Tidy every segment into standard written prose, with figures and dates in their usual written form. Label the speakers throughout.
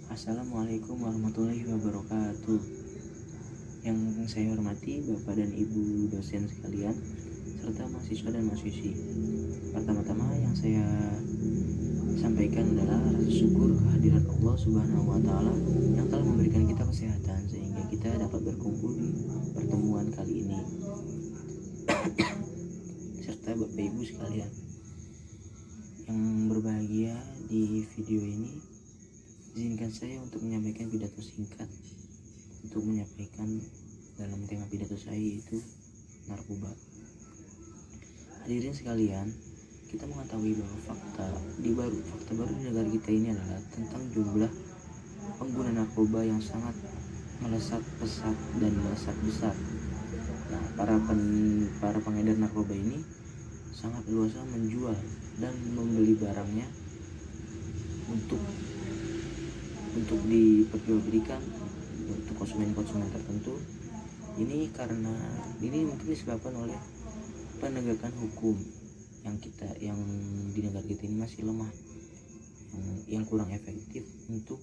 Speaker 1: Assalamualaikum warahmatullahi wabarakatuh. Yang saya hormati Bapak dan Ibu dosen sekalian, serta mahasiswa dan mahasiswi. Pertama-tama yang saya sampaikan adalah rasa syukur kehadiran Allah Subhanahu wa Ta'ala yang telah memberikan kita kesehatan sehingga kita dapat berkumpul di pertemuan kali ini. Serta Bapak Ibu sekalian yang berbahagia, di video ini izinkan saya untuk menyampaikan pidato singkat untuk menyampaikan dalam tema pidato saya, yaitu narkoba. Hadirin sekalian, kita mengetahui bahwa fakta baru di negara kita ini adalah tentang jumlah pengguna narkoba yang sangat melesat pesat dan melesat besar. Nah, para pengedar narkoba ini sangat luasa menjual dan membeli barangnya untuk diperjualbelikan untuk konsumen tertentu. Ini mungkin disebabkan oleh penegakan hukum yang di negara kita ini masih lemah, yang kurang efektif untuk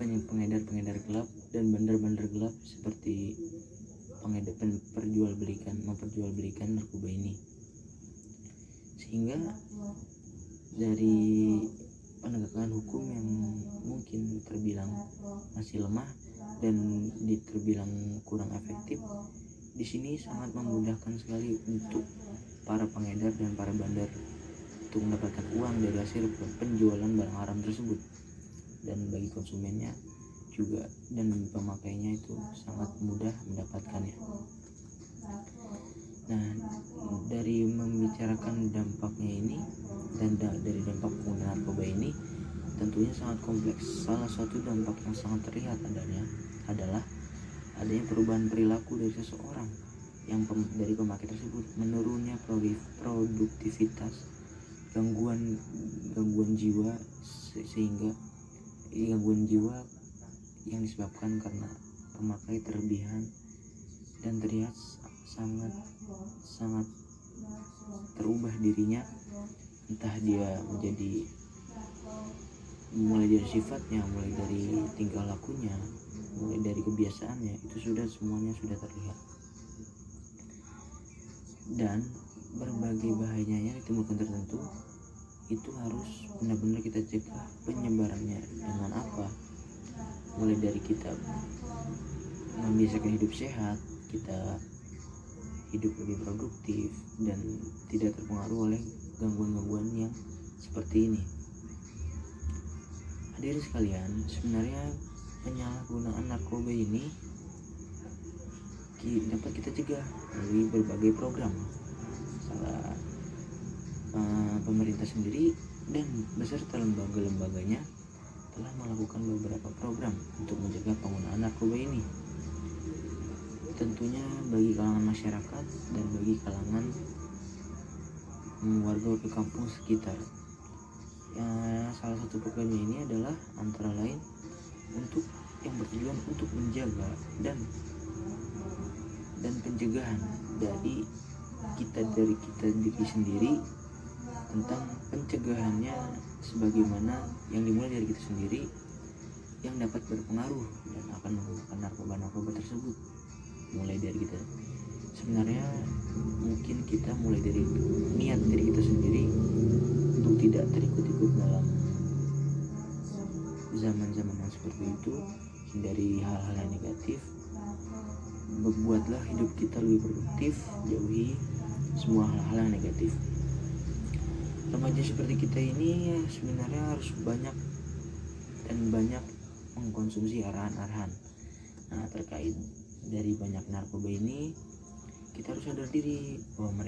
Speaker 1: pengedar gelap dan bandar-bandar gelap seperti memperjualbelikan narkoba ini. Sehingga dari penegakan hukum yang mungkin terbilang masih lemah dan terbilang kurang efektif, di sini sangat memudahkan sekali untuk para pengedar dan para bandar untuk mendapatkan uang dari hasil penjualan barang haram tersebut, dan bagi konsumennya juga dan pemakainya itu sangat mudah mendapatkannya. Nah, dari membicarakan dampaknya ini dan dari dampak penggunaan narkoba ini tentunya sangat kompleks. Salah satu dampak yang sangat terlihat adalah adanya perubahan perilaku dari seseorang dari pemakai tersebut, menurunnya produktivitas, gangguan jiwa, sehingga gangguan jiwa yang disebabkan karena pemakai terlebihan dan terlihat sangat terubah dirinya, entah dia mulai dari sifatnya, mulai dari tingkah lakunya, mulai dari kebiasaannya, itu semuanya sudah terlihat. Dan berbagai bahayanya ditemukan tertentu itu harus benar-benar kita cegah penyebarannya. Dengan apa? Mulai dari kita membiasakan hidup sehat, kita hidup lebih produktif dan tidak terpengaruh oleh gangguan-gangguan yang seperti ini. Hadirin sekalian, sebenarnya penyalahgunaan narkoba ini dapat kita cegah melalui berbagai program. Pemerintah sendiri dan beserta lembaga-lembaganya telah melakukan beberapa program untuk mencegah penggunaan narkoba ini, tentunya bagi kalangan masyarakat dan bagi kalangan warga kampung sekitar. Salah satu programnya ini adalah antara lain yang bertujuan untuk menjaga dan pencegahan dari kita diri sendiri, tentang pencegahannya sebagaimana yang dimulai dari kita sendiri yang dapat berpengaruh dan akan menggunakan narkoba tersebut. Mulai dari kita sebenarnya, mungkin kita mulai dari niat dari kita sendiri untuk tidak terikut-ikut dalam zaman-zaman yang seperti itu, hindari hal-hal yang negatif, buatlah hidup kita lebih produktif, jauhi semua hal-hal yang negatif. Remaja seperti kita ini sebenarnya harus banyak mengkonsumsi arahan-arahan. Nah, terkait dari banyak narkoba ini, kita harus sadar diri bahwa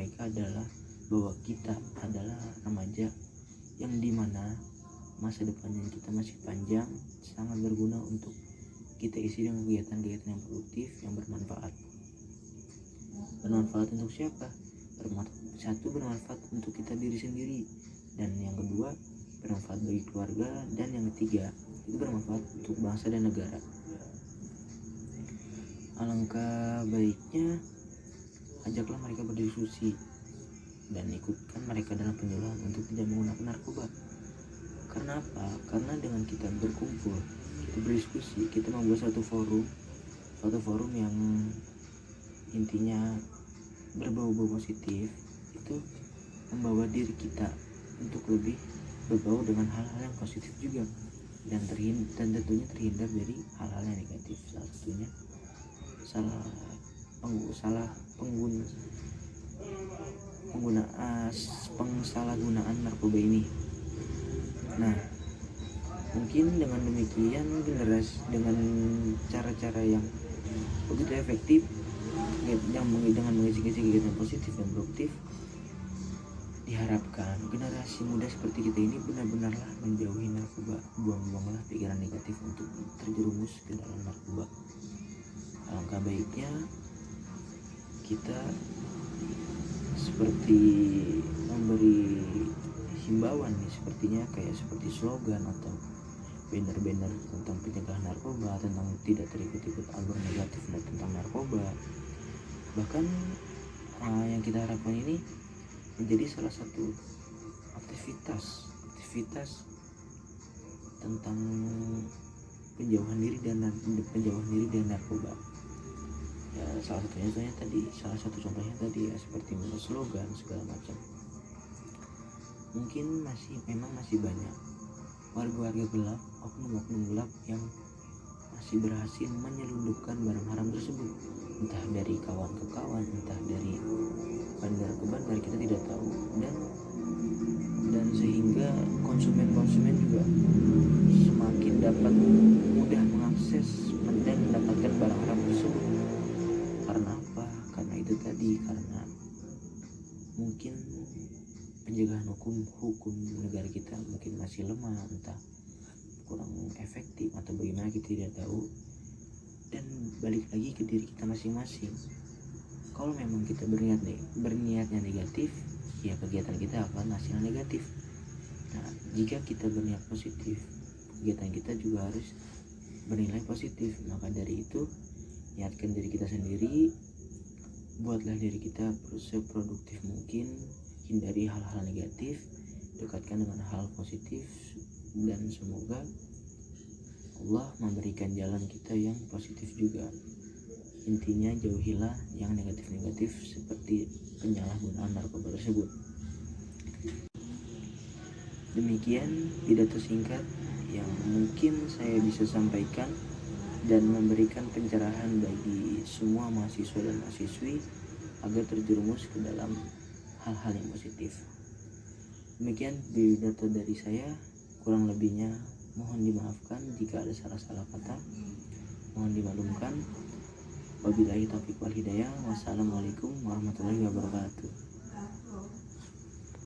Speaker 1: kita adalah remaja yang dimana masa depannya kita masih panjang, sangat berguna untuk kita isi dengan kegiatan-kegiatan yang produktif, yang bermanfaat. Bermanfaat untuk siapa? Satu, bermanfaat untuk kita diri sendiri, dan yang kedua bermanfaat bagi keluarga, dan yang ketiga itu bermanfaat untuk bangsa dan negara. Alangkah baiknya ajaklah mereka berdiskusi dan ikutkan mereka dalam penyuluhan untuk tidak menggunakan narkoba. Karena apa? Karena dengan kita berkumpul, kita berdiskusi, kita membuat suatu forum yang intinya berbau-bau positif, itu membawa diri kita untuk lebih berbau dengan hal-hal yang positif juga, dan tentunya terhindar dari hal-hal yang negatif. Salah satunya pengsalahgunaan narkoba ini. Nah, mungkin dengan demikian dengan cara-cara yang begitu efektif dengan mengisi kegiatan positif dan produktif, diharapkan generasi muda seperti kita ini benar-benarlah menjauhi narkoba, buang-buanglah pikiran negatif untuk terjerumus ke dalam narkoba. Alangkah baiknya kita seperti memberi himbauan nih, sepertinya kayak seperti slogan atau banner-banner tentang pencegahan narkoba, tentang tidak terikut-ikut alur negatif dan tentang narkoba. Bahkan yang kita harapkan ini menjadi salah satu aktivitas tentang penjauhan diri dari narkoba. Ya, salah satu contohnya tadi ya, seperti membuat slogan segala macam. Mungkin masih banyak warga-warga gelap, oknum-oknum gelap yang masih berhasil menyelundupkan barang haram tersebut, entah dari kawan ke kawan, entah dari bandar ke bandar, kita tidak tahu, dan sehingga konsumen juga semakin dapat mudah mengakses dan mendapatkan barang haram tersebut. Karena apa? Karena itu tadi, karena mungkin penjagaan hukum negara kita mungkin masih lemah, entah kurang efektif atau bagaimana, kita tidak tahu. Dan balik lagi ke diri kita masing-masing. Kalau memang kita berniatnya negatif, ya kegiatan kita akan hasilnya negatif. Nah, jika kita berniat positif, kegiatan kita juga harus bernilai positif. Maka dari itu, niatkan diri kita sendiri, buatlah diri kita seproduktif mungkin, hindari hal-hal negatif, dekatkan dengan hal positif, dan semoga Allah memberikan jalan kita yang positif juga. Intinya jauhilah yang negatif-negatif seperti penyalahgunaan narkoba tersebut. Demikian pidato singkat yang mungkin saya bisa sampaikan dan memberikan pencerahan bagi semua mahasiswa dan mahasiswi agar terjerumus ke dalam hal-hal yang positif. Demikian pidato dari saya, kurang lebihnya mohon dimaafkan jika ada salah-salah kata, mohon dimaklumkan. Wabillahi taufiq wal hidayah. Wassalamualaikum warahmatullahi wabarakatuh.